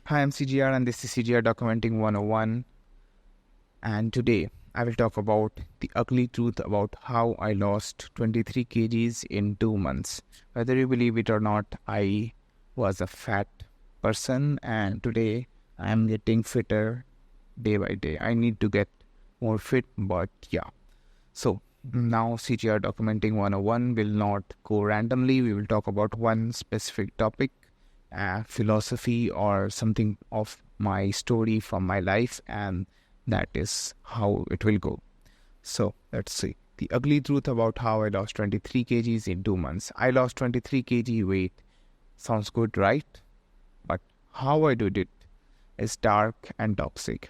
Hi, I'm CGR and this is CGR Documenting 101. And today I will talk about the ugly truth about how I lost 23 kgs in 2 months. Whether you believe it or not, I was a fat person and today I am getting fitter day by day. I need to get more fit, but yeah. So now CGR Documenting 101 will not go randomly. We will talk about one specific topic, philosophy or something of my story from my life, and that is how it will go. So let's see. The ugly truth about how I lost 23 kgs in 2 months. I lost 23 kg weight. Sounds good, right? But how I did it is dark and toxic.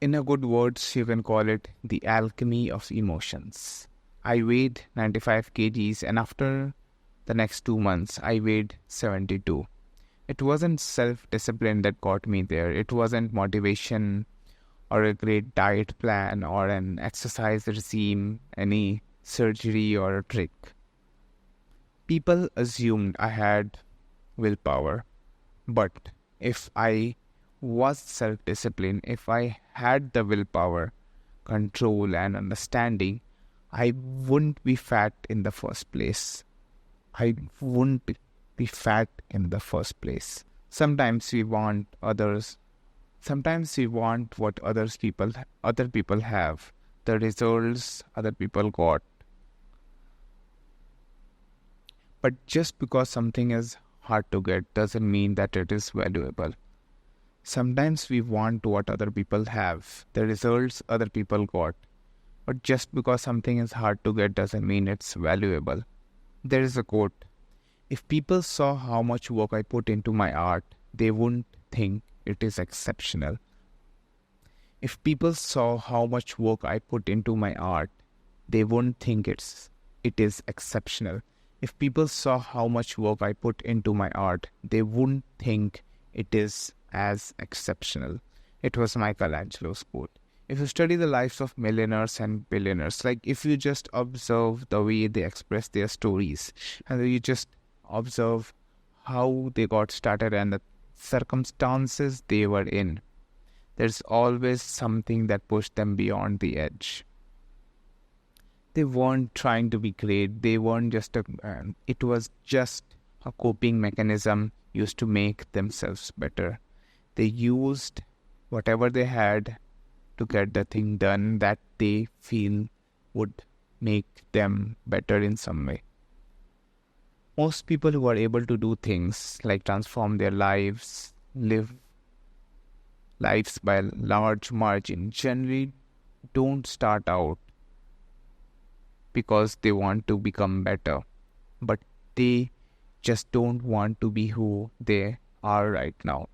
In a good words, you can call it the alchemy of emotions. I weighed 95 kgs and after the next 2 months, I weighed 72. It wasn't self-discipline that got me there. It wasn't motivation or a great diet plan or an exercise regime, any surgery or a trick. People assumed I had willpower. But if I was self-disciplined, if I had the willpower, control and understanding, I wouldn't be fat in the first place. I wouldn't be fat in the first place. Sometimes we want what other people have, the results other people got. But just because something is hard to get doesn't mean that it is valuable. Sometimes we want what other people have, the results other people got. But just because something is hard to get doesn't mean it's valuable. There is a quote: if people saw how much work I put into my art, they wouldn't think it is exceptional. If people saw how much work I put into my art, they wouldn't think it is exceptional. If people saw how much work I put into my art, they wouldn't think it is as exceptional. It was Michelangelo's quote. If you study the lives of millionaires and billionaires, like if you just observe the way they express their stories, and you just observe how they got started and the circumstances they were in, there's always something that pushed them beyond the edge. They weren't trying to be great. They weren't just it was just a coping mechanism used to make themselves better. They used whatever they had to get the thing done that they feel would make them better in some way. Most people who are able to do things like transform their lives, live lives by a large margin, generally don't start out because they want to become better, but they just don't want to be who they are right now.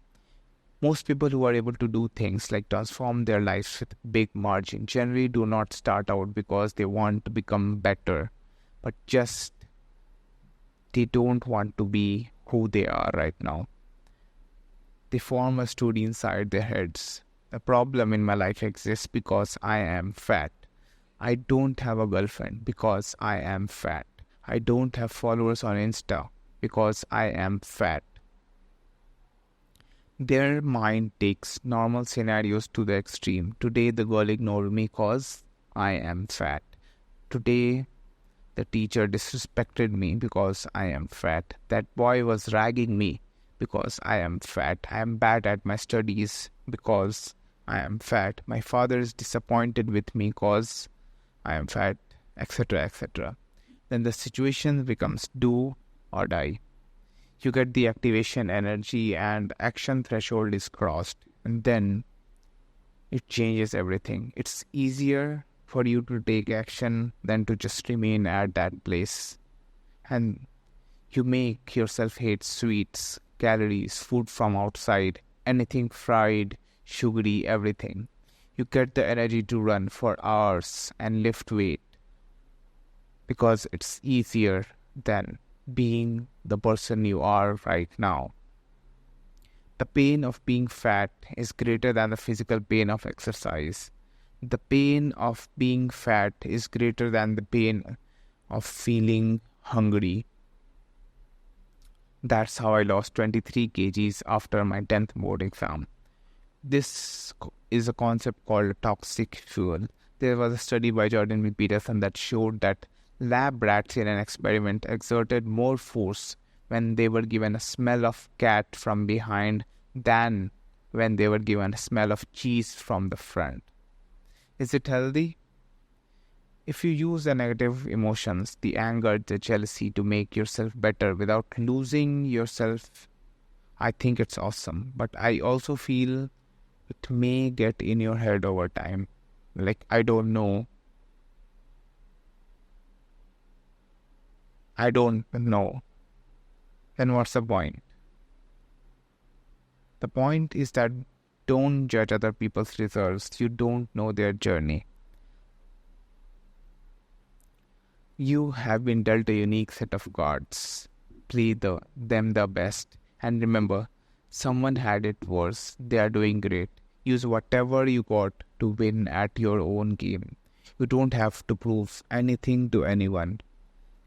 Most people who are able to do things like transform their lives with big margin generally do not start out because they want to become better, but just they don't want to be who they are right now. They form a story inside their heads. The problem in my life exists because I am fat. I don't have a girlfriend because I am fat. I don't have followers on Insta because I am fat. Their mind takes normal scenarios to the extreme. Today the girl ignored me because I am fat. Today the teacher disrespected me because I am fat. That boy was ragging me because I am fat. I am bad at my studies because I am fat. My father is disappointed with me because I am fat, etc., etc. Then the situation becomes do or die. You get the activation energy and action threshold is crossed, and then it changes everything. It's easier for you to take action than to just remain at that place. And you make yourself hate sweets, calories, food from outside, anything fried, sugary, everything. You get the energy to run for hours and lift weight because it's easier than being the person you are right now. The pain of being fat is greater than the physical pain of exercise. The pain of being fat is greater than the pain of feeling hungry. That's how I lost 23 kgs after my 10th board exam. This is a concept called toxic fuel. There was a study by Jordan B. Peterson that showed that lab rats in an experiment exerted more force when they were given a smell of cat from behind than when they were given a smell of cheese from the front. Is it healthy? If you use the negative emotions, the anger, the jealousy to make yourself better without losing yourself, I think it's awesome. But I also feel it may get in your head over time. Like, I don't know. Then what's the point? The point is that don't judge other people's results. You don't know their journey. You have been dealt a unique set of cards. Play them the best. And remember, someone had it worse. They are doing great. Use whatever you got to win at your own game. You don't have to prove anything to anyone.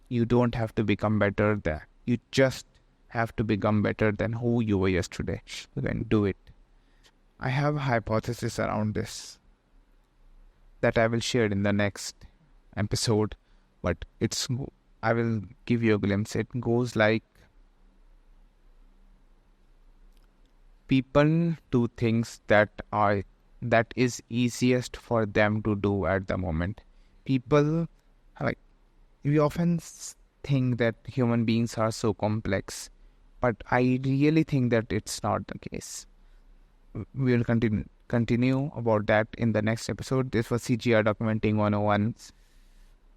You don't have to become better than. You just have to become better than who you were yesterday. You can do it. I have a hypothesis around this that I will share in the next episode, but I will give you a glimpse. It goes like, people do things that is easiest for them to do at the moment. People, like, we often think that human beings are so complex, but I really think that it's not the case. We will continue about that in the next episode. This was CGR Documenting 101.